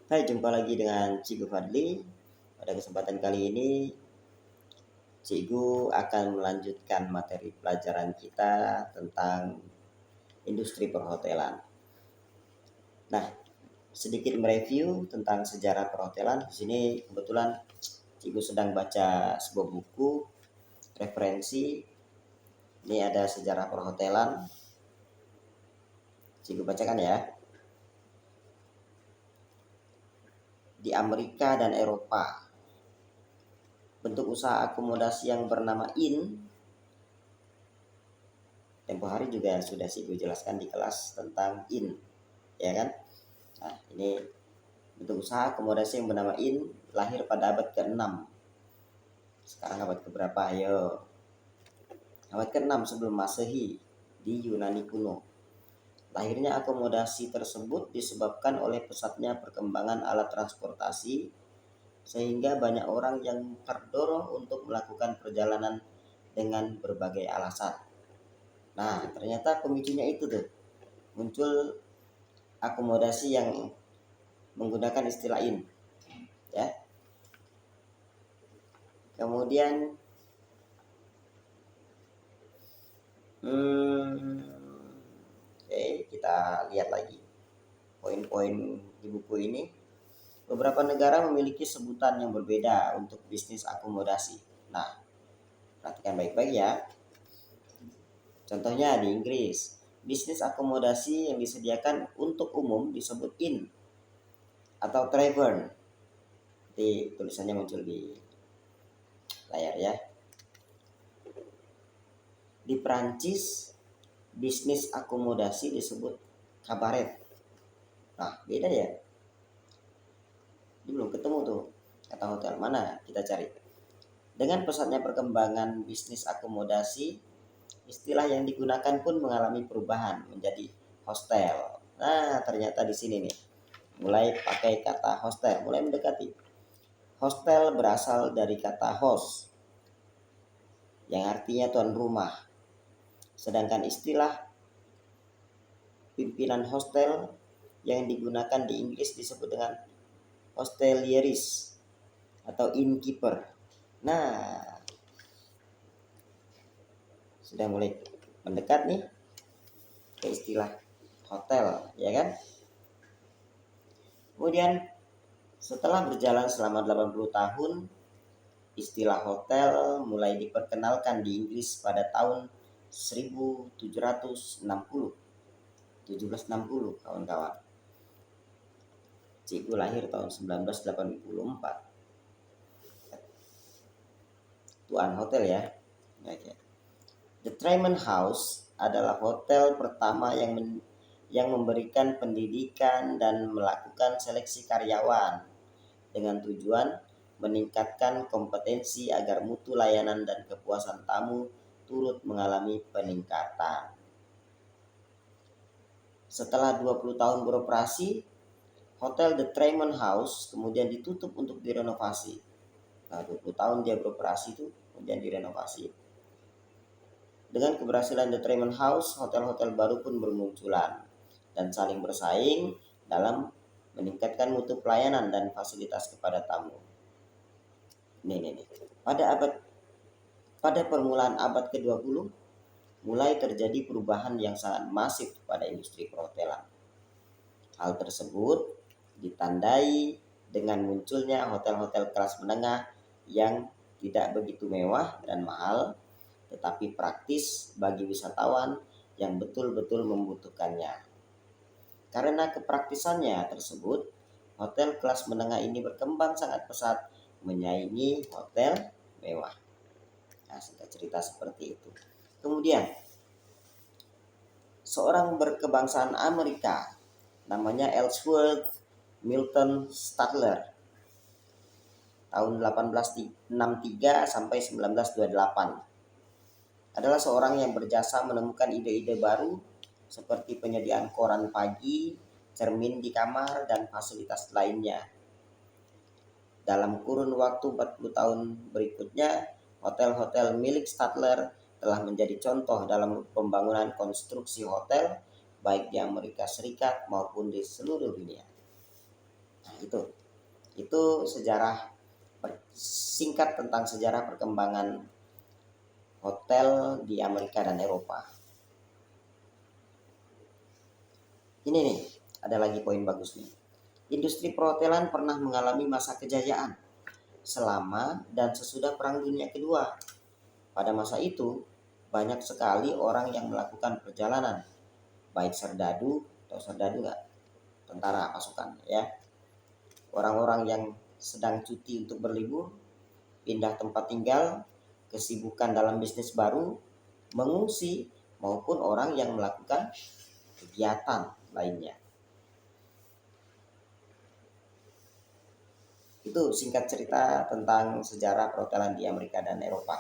Hai, jumpa lagi dengan Cikgu Fadli. Pada kesempatan kali ini, Cikgu akan melanjutkan materi pelajaran kita tentang industri perhotelan. Nah, sedikit mereview tentang sejarah perhotelan. Di sini kebetulan Cikgu sedang baca sebuah buku referensi. Ini ada sejarah perhotelan. Cikgu bacakan ya. Di Amerika dan Eropa, bentuk usaha akomodasi yang bernama Inn, tempo hari juga sudah Cikgu jelaskan di kelas tentang Inn, ya kan? Nah, ini bentuk usaha akomodasi yang bernama Inn lahir pada abad ke-6. Sekarang abad ke-berapa? Ayo. Abad ke-6 sebelum Masehi di Yunani kuno. Lahirnya akomodasi tersebut disebabkan oleh pesatnya perkembangan alat transportasi sehingga banyak orang yang terdorong untuk melakukan perjalanan dengan berbagai alasan. Nah, ternyata pemicunya itu tuh. Muncul akomodasi yang menggunakan istilah Inn, ya. Kemudian oke, kita lihat lagi poin-poin di buku ini. Beberapa negara memiliki sebutan yang berbeda untuk bisnis akomodasi. Nah, perhatikan baik-baik ya. Contohnya di Inggris, bisnis akomodasi yang disediakan untuk umum disebut inn atau tavern. Nanti tulisannya muncul di layar ya. Di Prancis, bisnis akomodasi disebut kabaret. Nah, beda ya. Ini belum ketemu tuh kata hotel, mana kita cari. Dengan pesatnya perkembangan bisnis akomodasi, istilah yang digunakan pun mengalami perubahan menjadi hostel. Nah, ternyata di sini nih mulai pakai kata hostel, mulai mendekati. Hostel berasal dari kata host yang artinya tuan rumah. Sedangkan istilah pimpinan hostel yang digunakan di Inggris disebut dengan hostelieris atau innkeeper. Nah, sudah mulai mendekat nih ke istilah hotel, ya kan? Kemudian setelah berjalan selama 80 tahun, istilah hotel mulai diperkenalkan di Inggris pada tahun 1760 kawan-kawan. Cikgu lahir tahun 1984. Tuan hotel ya. Oke. The Tramon House adalah hotel pertama yang memberikan pendidikan dan melakukan seleksi karyawan dengan tujuan meningkatkan kompetensi agar mutu layanan dan kepuasan tamu turut mengalami peningkatan. Setelah 20 tahun beroperasi, Hotel The Tramon House kemudian ditutup untuk direnovasi. Nah, 20 tahun dia beroperasi itu kemudian direnovasi. Dengan keberhasilan The Tramon House, hotel-hotel baru pun bermunculan dan saling bersaing dalam meningkatkan mutu pelayanan dan fasilitas kepada tamu. Nih. Pada permulaan abad ke-20 mulai terjadi perubahan yang sangat masif pada industri perhotelan. Hal tersebut ditandai dengan munculnya hotel-hotel kelas menengah yang tidak begitu mewah dan mahal, tetapi praktis bagi wisatawan yang betul-betul membutuhkannya. Karena kepraktisannya tersebut, hotel kelas menengah ini berkembang sangat pesat menyaingi hotel mewah. Nah, singkat cerita seperti itu. Kemudian, seorang berkebangsaan Amerika namanya Ellsworth Milton Statler tahun 1863 sampai 1928 adalah seorang yang berjasa menemukan ide-ide baru seperti penyediaan koran pagi, cermin di kamar, dan fasilitas lainnya. Dalam kurun waktu 40 tahun berikutnya, hotel-hotel milik Statler telah menjadi contoh dalam pembangunan konstruksi hotel baik di Amerika Serikat maupun di seluruh dunia. Nah, Itu sejarah singkat tentang sejarah perkembangan hotel di Amerika dan Eropa. Ini nih, ada lagi poin bagus nih. Industri perhotelan pernah mengalami masa kejayaan selama dan sesudah Perang Dunia Kedua. Pada masa itu, banyak sekali orang yang melakukan perjalanan, baik serdadu atau serdadu nggak, tentara pasukan ya. Orang-orang yang sedang cuti untuk berlibur, pindah tempat tinggal, kesibukan dalam bisnis baru, mengungsi, maupun orang yang melakukan kegiatan lainnya. Itu singkat cerita tentang sejarah perhotelan di Amerika dan Eropa.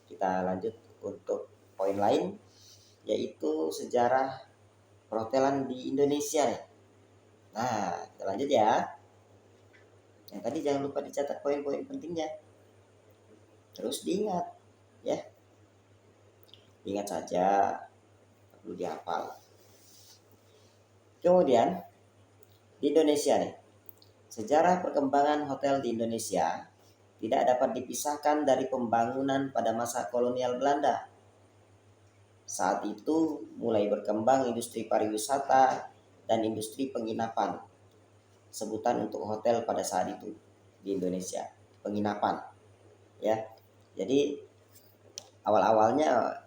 Kita lanjut untuk poin lain, yaitu sejarah perhotelan di Indonesia. Nah, kita lanjut ya. Yang tadi jangan lupa dicatat poin-poin pentingnya. Terus diingat ya. Ingat saja, perlu dihafal. Kemudian di Indonesia nih, sejarah perkembangan hotel di Indonesia tidak dapat dipisahkan dari pembangunan pada masa kolonial Belanda. Saat itu mulai berkembang industri pariwisata dan industri penginapan. Sebutan untuk hotel pada saat itu di Indonesia, penginapan. Ya. Jadi awal-awalnya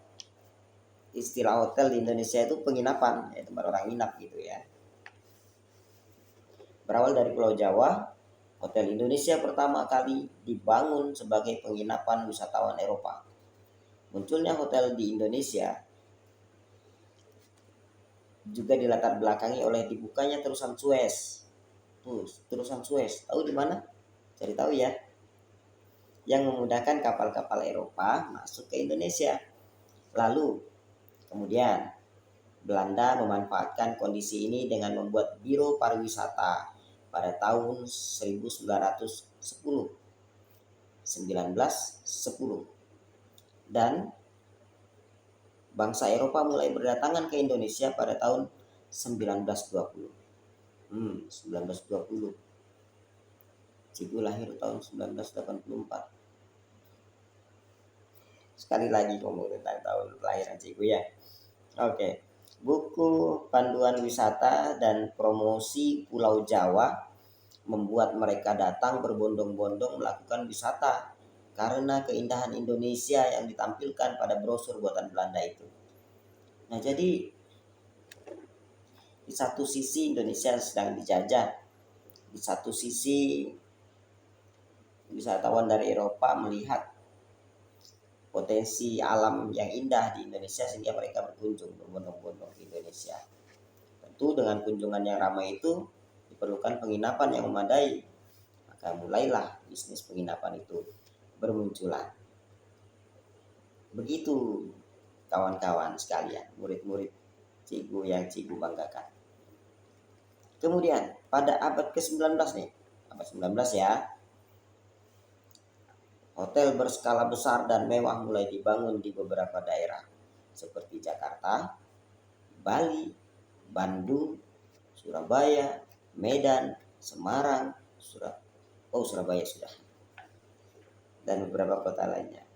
istilah hotel di Indonesia itu penginapan, ya, tempat orang nginap gitu ya. Berawal dari Pulau Jawa, hotel Indonesia pertama kali dibangun sebagai penginapan wisatawan Eropa. Munculnya hotel di Indonesia juga dilatar belakangi oleh dibukanya terusan Suez. Terusan Suez, tahu di mana? Cari tahu ya. Yang memudahkan kapal-kapal Eropa masuk ke Indonesia. Lalu, kemudian Belanda memanfaatkan kondisi ini dengan membuat Biro Pariwisata pada tahun 1910. Dan bangsa Eropa mulai berdatangan ke Indonesia pada tahun 1920. 1920. Cigu lahir tahun 1984. Sekali lagi ngomong tentang tahun kelahiran Cigu ya. Oke. Buku Panduan Wisata dan Promosi Pulau Jawa membuat mereka datang berbondong-bondong melakukan wisata karena keindahan Indonesia yang ditampilkan pada brosur buatan Belanda itu. Nah, jadi di satu sisi Indonesia sedang dijajah, di satu sisi wisatawan dari Eropa melihat potensi alam yang indah di Indonesia sehingga mereka berkunjung berbondong-bondong ke Indonesia. Tentu dengan kunjungan yang ramai itu diperlukan penginapan yang memadai. Maka mulailah bisnis penginapan itu bermunculan. Begitu kawan-kawan sekalian, murid-murid Cigu yang Cigu banggakan. Kemudian pada abad ke-19 nih, abad 19 ya, hotel berskala besar dan mewah mulai dibangun di beberapa daerah seperti Jakarta, Bali, Bandung, Surabaya, Medan, Semarang, Surabaya sudah, dan beberapa kota lainnya.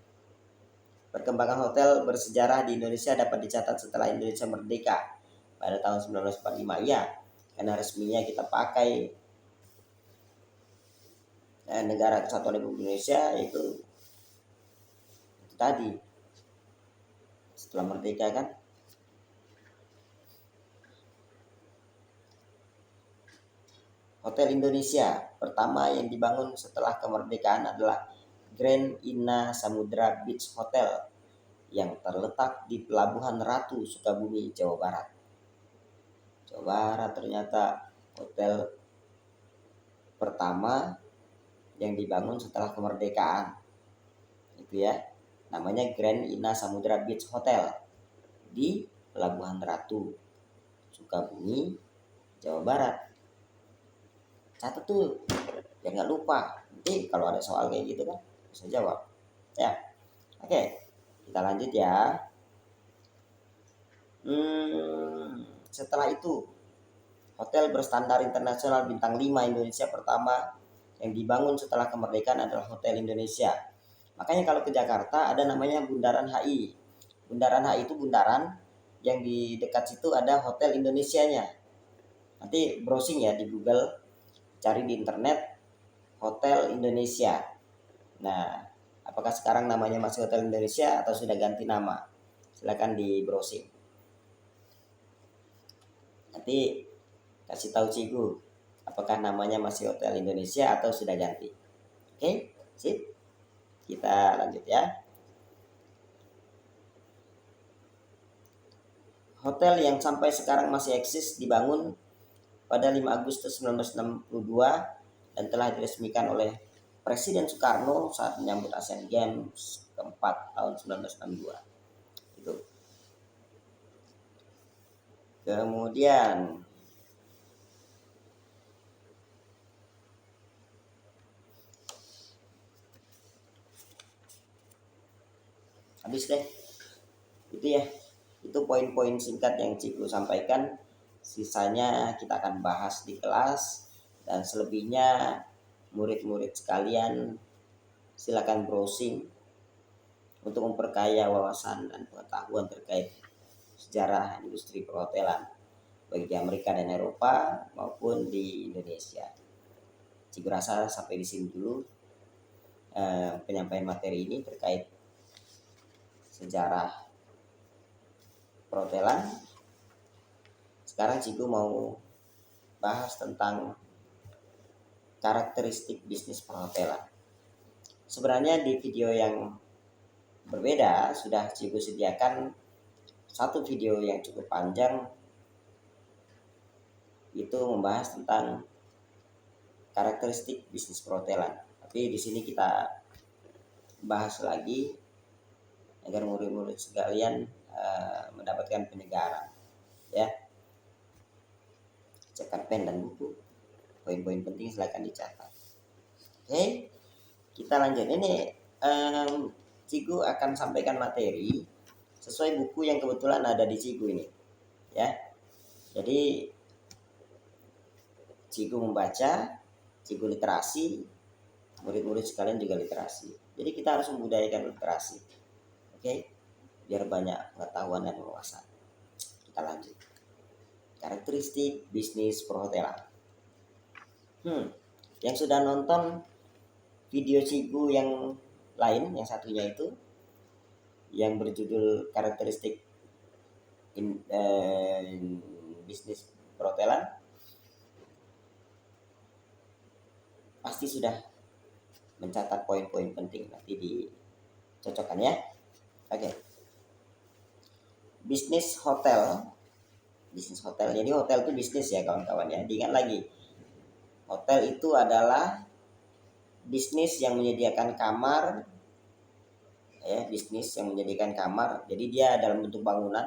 Perkembangan hotel bersejarah di Indonesia dapat dicatat setelah Indonesia merdeka pada tahun 1945 ya, karena resminya kita pakai Negara Kesatuan Republik Indonesia itu tadi setelah merdeka kan. Hotel Indonesia pertama yang dibangun setelah kemerdekaan adalah Grand Inna Samudra Beach Hotel yang terletak di Pelabuhan Ratu, Sukabumi, Jawa Barat. Jawa Barat ternyata hotel pertama yang dibangun setelah kemerdekaan. Itu ya. Namanya Grand Inna Samudra Beach Hotel di Pelabuhan Ratu, Sukabumi, Jawa Barat. Catat tuh, biar nggak lupa. Nanti kalau ada soal kayak gitu kan bisa jawab. Ya, oke, kita lanjut ya. Setelah itu Hotel berstandar internasional bintang 5 Indonesia pertama yang dibangun setelah kemerdekaan adalah Hotel Indonesia. Makanya kalau ke Jakarta ada namanya Bundaran HI. Bundaran HI itu bundaran yang di dekat situ ada Hotel Indonesianya. Nanti browsing ya di Google, cari di internet Hotel Indonesia. Nah, apakah sekarang namanya masih Hotel Indonesia atau sudah ganti nama? Silakan di browsing. Nanti kasih tahu Cigu apakah namanya masih Hotel Indonesia atau sudah ganti. Oke, sip. Kita lanjut ya. Hotel yang sampai sekarang masih eksis dibangun pada 5 Agustus 1962 dan telah diresmikan oleh Presiden Soekarno saat menyambut Asian Games keempat tahun 1962. Itu. Kemudian habis deh. Itu ya. Itu poin-poin singkat yang Cikgu sampaikan. Sisanya kita akan bahas di kelas, dan selebihnya murid-murid sekalian silakan browsing untuk memperkaya wawasan dan pengetahuan terkait sejarah industri perhotelan baik di Amerika dan Eropa maupun di Indonesia. Cikgu rasa sampai di sini dulu penyampaian materi ini terkait sejarah perhotelan. Sekarang Cikgu mau bahas tentang karakteristik bisnis perhotelan. Sebenarnya di video yang berbeda sudah Cikgu sediakan satu video yang cukup panjang, itu membahas tentang karakteristik bisnis perhotelan. Tapi di sini kita bahas lagi agar murid-murid sekalian mendapatkan penyegaran. Ya, cetak pen dan buku. Poin-poin penting silakan dicatat. Oke, kita lanjut. Ini Cikgu akan sampaikan materi sesuai buku yang kebetulan ada di Cikgu ini. Ya, jadi Cikgu membaca, Cikgu literasi, murid-murid sekalian juga literasi. Jadi kita harus membudayakan literasi. Oke, biar banyak pengetahuan dan wawasan. Kita lanjut. Karakteristik bisnis perhotelan. Yang sudah nonton video Cikgu yang lain, yang satunya itu yang berjudul karakteristik bisnis perhotelan, pasti sudah mencatat poin-poin penting. Nanti dicocokkan ya. Oke. Bisnis hotel. Jadi hotel itu bisnis ya kawan-kawan ya. Diingat lagi. Hotel itu adalah bisnis yang menyediakan kamar, ya, bisnis yang menyediakan kamar. Jadi dia dalam bentuk bangunan,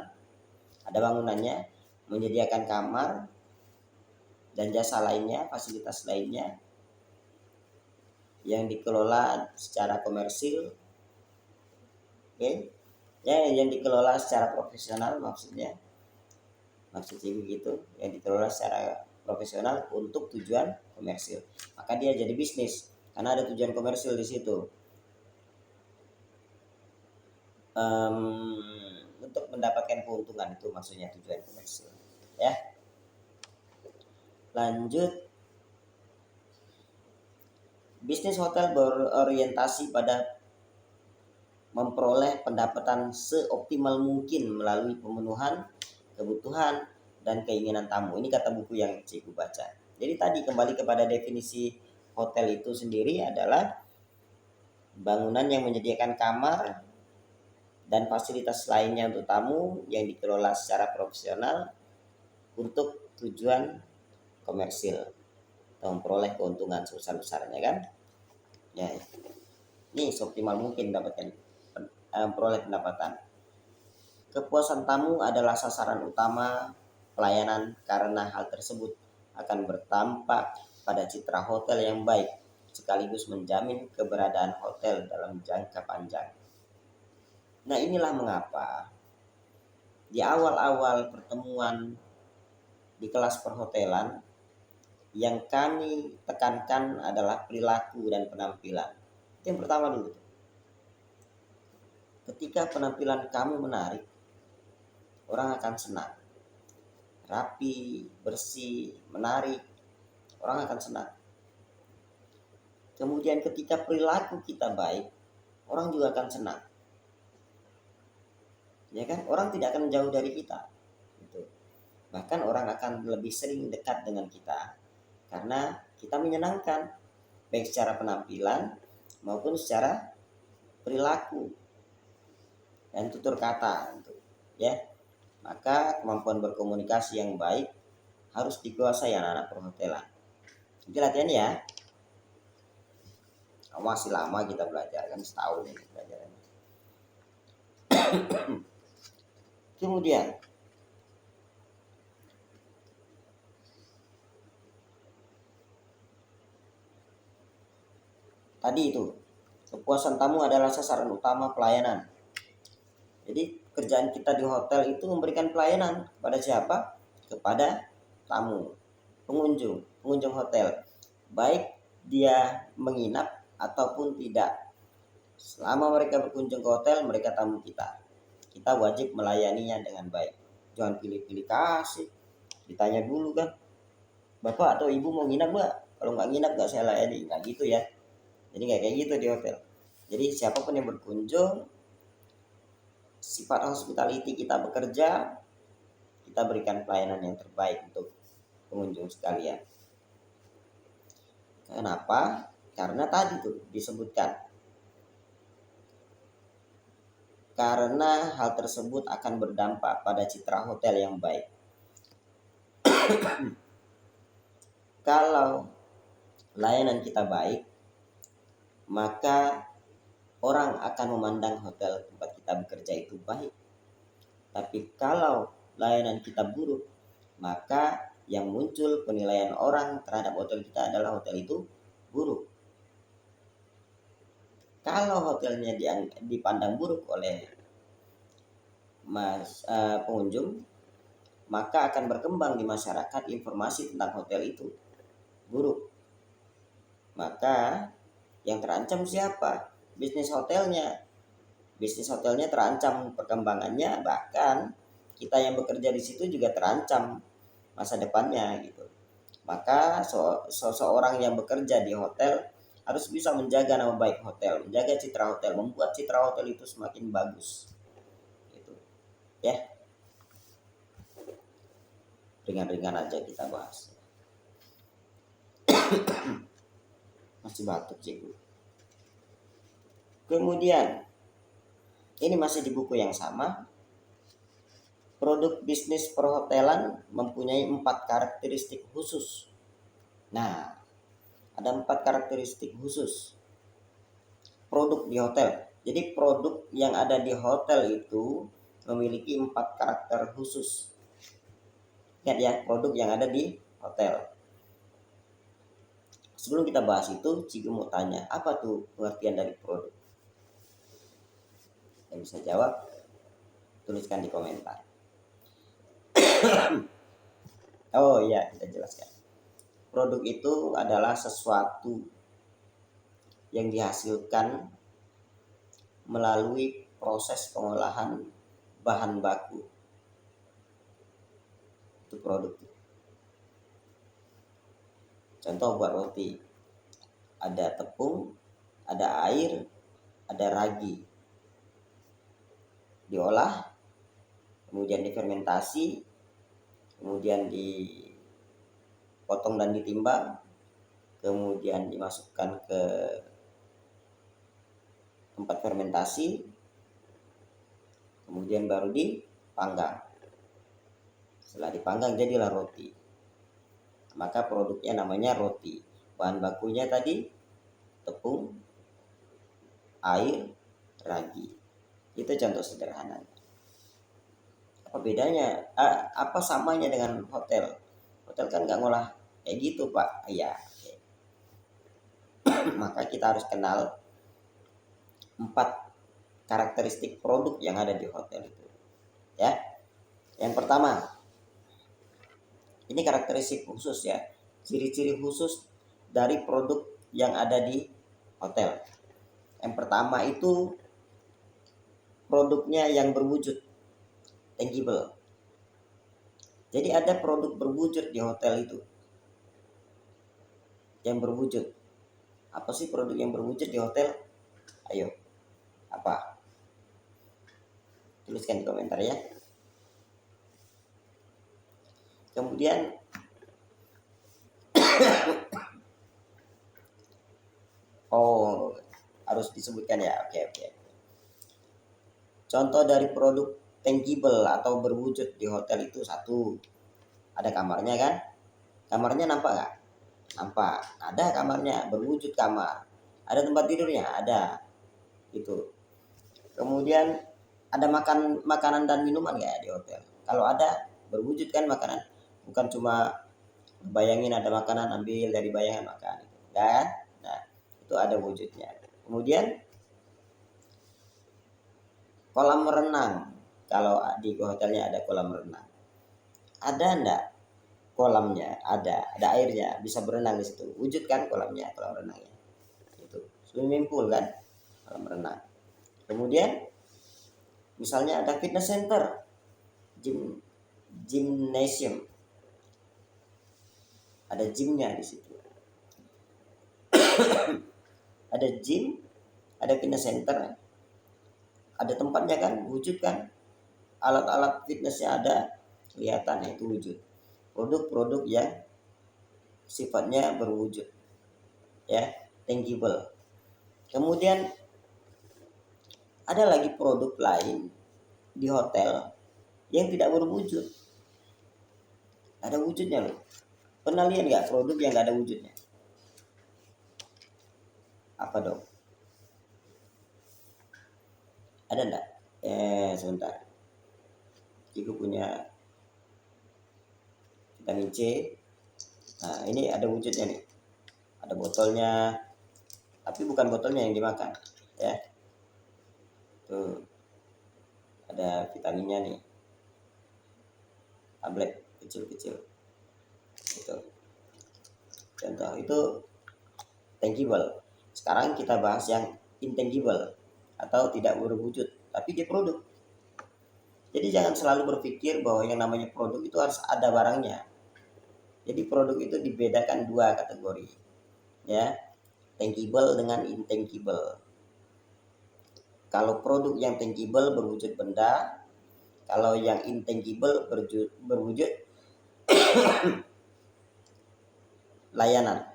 ada bangunannya, menyediakan kamar dan jasa lainnya, fasilitas lainnya yang dikelola secara komersil, oke, ya, yang dikelola secara profesional maksudnya, maksudnya begitu, yang dikelola secara profesional untuk tujuan komersil, maka dia jadi bisnis karena ada tujuan komersil di situ. Untuk mendapatkan keuntungan, itu maksudnya tujuan komersil ya. Lanjut. Bisnis hotel berorientasi pada memperoleh pendapatan seoptimal mungkin melalui pemenuhan kebutuhan dan keinginan tamu. Ini kata buku yang Cikgu baca. Jadi tadi kembali kepada definisi hotel itu sendiri adalah bangunan yang menyediakan kamar dan fasilitas lainnya untuk tamu yang dikelola secara profesional untuk tujuan komersil atau memperoleh keuntungan sebesar-besarnya kan. Ya, ini seoptimal mungkin dapatkan memperoleh pendapatan. Kepuasan tamu adalah sasaran utama pelayanan karena hal tersebut akan berdampak pada citra hotel yang baik sekaligus menjamin keberadaan hotel dalam jangka panjang. Nah, inilah mengapa di awal-awal pertemuan di kelas perhotelan, yang kami tekankan adalah perilaku dan penampilan. Itu yang pertama dulu. Ketika penampilan kamu menarik, orang akan senang. Rapi, bersih, menarik, orang akan senang. Kemudian ketika perilaku kita baik, orang juga akan senang. Ya kan? Orang tidak akan jauh dari kita. Gitu. Bahkan orang akan lebih sering dekat dengan kita karena kita menyenangkan, baik secara penampilan maupun secara perilaku dan tutur kata. Gitu. Ya, maka kemampuan berkomunikasi yang baik harus dikuasai anak-anak perhotelan. Itu latihan ya. Masih lama kita belajar, kan setahun ini pelajarannya. Kemudian tadi itu, kepuasan tamu adalah sasaran utama pelayanan. Jadi kerjaan kita di hotel itu memberikan pelayanan kepada siapa? Kepada tamu, pengunjung hotel. Baik dia menginap ataupun tidak. Selama mereka berkunjung ke hotel, mereka tamu kita. Kita wajib melayaninya dengan baik. Jangan pilih-pilih kasih. Ditanya dulu kan, Bapak atau Ibu mau nginap nggak? Kalau nggak nginap nggak saya layani. Nggak gitu ya. Jadi nggak kayak gitu di hotel. Jadi siapapun yang berkunjung, sifat hospitality kita bekerja, kita berikan pelayanan yang terbaik untuk pengunjung sekalian. Kenapa? Karena tadi tuh disebutkan. Karena hal tersebut akan berdampak pada citra hotel yang baik. Kalau layanan kita baik, maka orang akan memandang hotel tempat kita bekerja itu baik. Tapi kalau layanan kita buruk, maka yang muncul penilaian orang terhadap hotel kita adalah hotel itu buruk. Kalau hotelnya dipandang buruk oleh pengunjung, maka akan berkembang di masyarakat informasi tentang hotel itu buruk. Maka yang terancam siapa? Bisnis hotelnya. Bisnis hotelnya terancam perkembangannya, bahkan kita yang bekerja di situ juga terancam masa depannya gitu. Maka seseorang yang bekerja di hotel harus bisa menjaga nama baik hotel, menjaga citra hotel, membuat citra hotel itu semakin bagus. Gitu. Ya. Ringan-ringan aja kita bahas. Masih batuk sih. Kemudian ini masih di buku yang sama. Produk bisnis perhotelan mempunyai 4 karakteristik khusus. Nah, ada 4 karakteristik khusus produk di hotel. Jadi produk yang ada di hotel itu memiliki 4 karakter khusus. Ingat ya, produk yang ada di hotel. Sebelum kita bahas itu, Cigu mau tanya, apa tuh pengertian dari produk? Yang bisa jawab, tuliskan di komentar. Oh iya, kita jelaskan. Produk itu adalah sesuatu yang dihasilkan melalui proses pengolahan bahan baku. Itu produk. Contoh buat roti. Ada tepung, ada air, ada ragi. Diolah, kemudian difermentasi, kemudian dipotong dan ditimbang, kemudian dimasukkan ke tempat fermentasi, kemudian baru dipanggang. Setelah dipanggang jadilah roti. Maka produknya namanya roti. Bahan bakunya tadi tepung, air, ragi. Itu contoh sederhananya. Apa bedanya? Apa samanya dengan hotel? Hotel kan nggak ngolah kayak gitu, Pak. Iya. Maka kita harus kenal 4 karakteristik produk yang ada di hotel itu. Ya. Yang pertama, Ini karakteristik khusus ya, ciri-ciri khusus dari produk yang ada di hotel. Yang pertama itu produknya yang berwujud, tangible. Jadi ada produk berwujud di hotel itu, yang berwujud. Apa sih produk yang berwujud di hotel? Ayo, apa? Tuliskan di komentar ya. Kemudian oh, harus disebutkan ya. Oke. Contoh dari produk tangible atau berwujud di hotel itu satu, ada kamarnya kan? Kamarnya nampak nggak? Nampak. Ada kamarnya, berwujud kamar. Ada tempat tidurnya, ada. Itu. Kemudian ada makanan dan minuman nggak di hotel? Kalau ada, berwujud kan makanan. Bukan cuma bayangin ada makanan, ambil dari bayangan makan. Kan? Nah, itu ada wujudnya. Kemudian kolam renang. Kalau di hotelnya ada kolam renang. Ada enggak kolamnya? Ada airnya, bisa berenang di situ. Wujud kan kolamnya, kolam renangnya. Itu swimming pool kan, kolam renang. Kemudian misalnya ada fitness center, gymnasium. Ada gymnya di situ. Ada gym, ada fitness center. Ada tempatnya kan, wujud kan. Alat-alat fitnessnya ada, kelihatan itu wujud. Produk-produk yang sifatnya berwujud, ya, tangible. Kemudian ada lagi produk lain di hotel yang tidak berwujud, ada wujudnya loh. Pernah lihat nggak produk yang nggak ada wujudnya? Apa dong? Ada nggak? Sebentar. Ibu punya vitamin C. Nah, ini ada wujudnya nih. Ada botolnya, tapi bukan botolnya yang dimakan, ya. Tuh, ada vitaminnya nih. Tablet kecil-kecil. Itu. Contoh itu tangible. Sekarang kita bahas yang intangible atau tidak berwujud, tapi dia produk. Jadi jangan selalu berpikir bahwa yang namanya produk itu harus ada barangnya. Jadi produk itu dibedakan dua kategori, ya, tangible dengan intangible. Kalau produk yang tangible berwujud benda, kalau yang intangible berwujud layanan.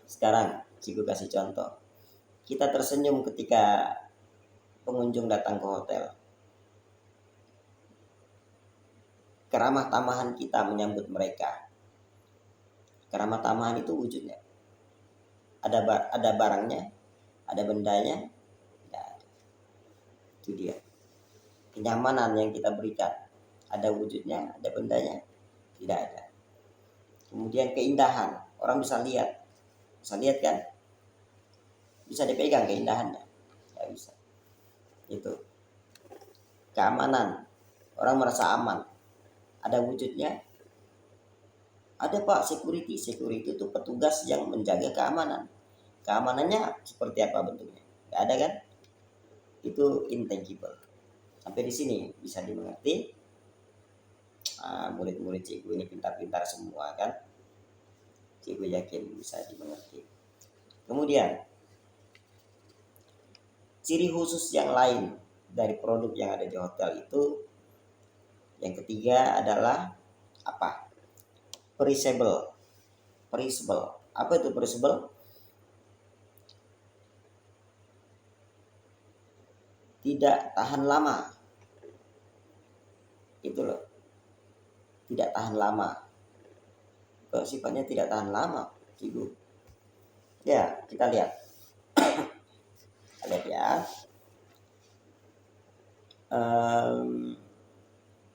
Sekarang Cikgu kasih contoh. Kita tersenyum ketika pengunjung datang ke hotel. Keramah tamahan kita menyambut mereka. Keramah tamahan itu wujudnya. Ada barangnya, ada bendanya. Ya, itu dia. Kenyamanan yang kita berikan. Ada wujudnya, ada bendanya. Tidak ada. Kemudian keindahan. Orang bisa lihat. Bisa lihat kan? Bisa dipegang keindahannya. Ya bisa. Itu. Keamanan. Orang merasa aman. Ada wujudnya. Ada Pak security. Security itu petugas yang menjaga keamanan. Keamanannya seperti apa bentuknya? Gak ada kan? Itu intangible. Sampai di sini bisa dimengerti. Murid-murid Cikgu ini pintar-pintar semua kan? Cikgu yakin bisa dimengerti. Kemudian ciri khusus yang lain dari produk yang ada di hotel itu, yang ketiga adalah apa? Perishable. Apa itu perishable? Tidak tahan lama. Itu loh. Tidak tahan lama. Kalau sifatnya tidak tahan lama, Cikgu. Ya, kita lihat. Lihat ya.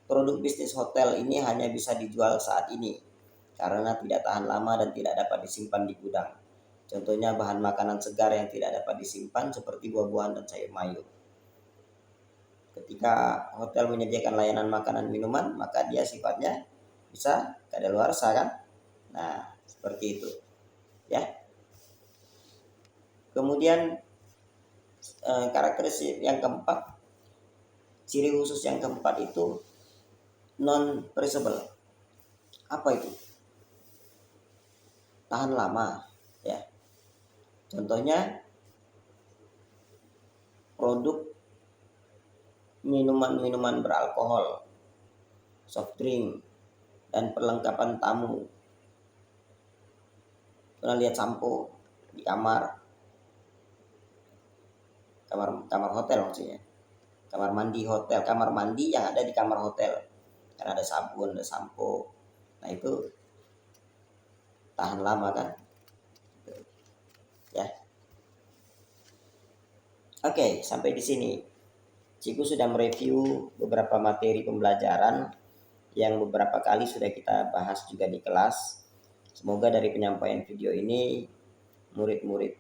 Produk bisnis hotel ini hanya bisa dijual saat ini karena tidak tahan lama dan tidak dapat disimpan di gudang. Contohnya bahan makanan segar yang tidak dapat disimpan seperti buah-buahan dan sayur mayur. Ketika hotel menyediakan layanan makanan minuman, maka dia sifatnya bisa kadaluarsa kan. Nah, seperti itu ya. Kemudian karakteristik yang keempat, ciri khusus yang keempat itu non perishable. Apa itu? Tahan lama ya. Contohnya produk minuman-minuman beralkohol, soft drink, dan perlengkapan tamu. Pernah lihat sampo di kamar hotel maksudnya, kamar mandi hotel, kamar mandi yang ada di kamar hotel, karena ada sabun, ada sampo. Nah itu tahan lama kan ya. Oke, sampai di sini Cikgu sudah mereview beberapa materi pembelajaran yang beberapa kali sudah kita bahas juga di kelas. Semoga dari penyampaian video ini murid-murid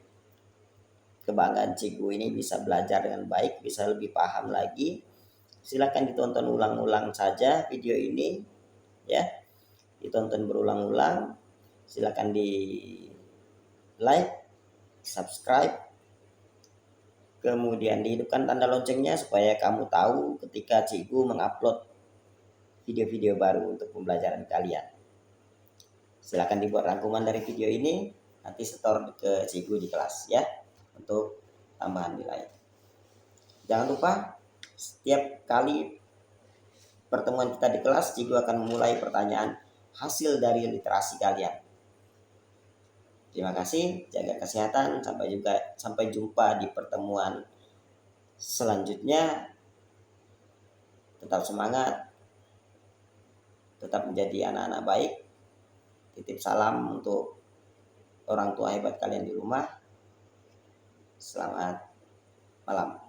kebanggaan Cikgu ini bisa belajar dengan baik, bisa lebih paham lagi. Silakan ditonton ulang-ulang saja video ini ya. Ditonton berulang-ulang. Silakan di like, subscribe, kemudian dihidupkan tanda loncengnya supaya kamu tahu ketika Cikgu mengupload video-video baru untuk pembelajaran kalian. Silakan dibuat rangkuman dari video ini, nanti setor ke Cikgu di kelas ya, untuk tambahan nilai. Jangan lupa setiap kali pertemuan kita di kelas, Cikgu akan memulai pertanyaan hasil dari literasi kalian. Terima kasih, jaga kesehatan, sampai jumpa di pertemuan selanjutnya. Tetap semangat, tetap menjadi anak-anak baik. Titip salam untuk orang tua hebat kalian di rumah. Selamat malam.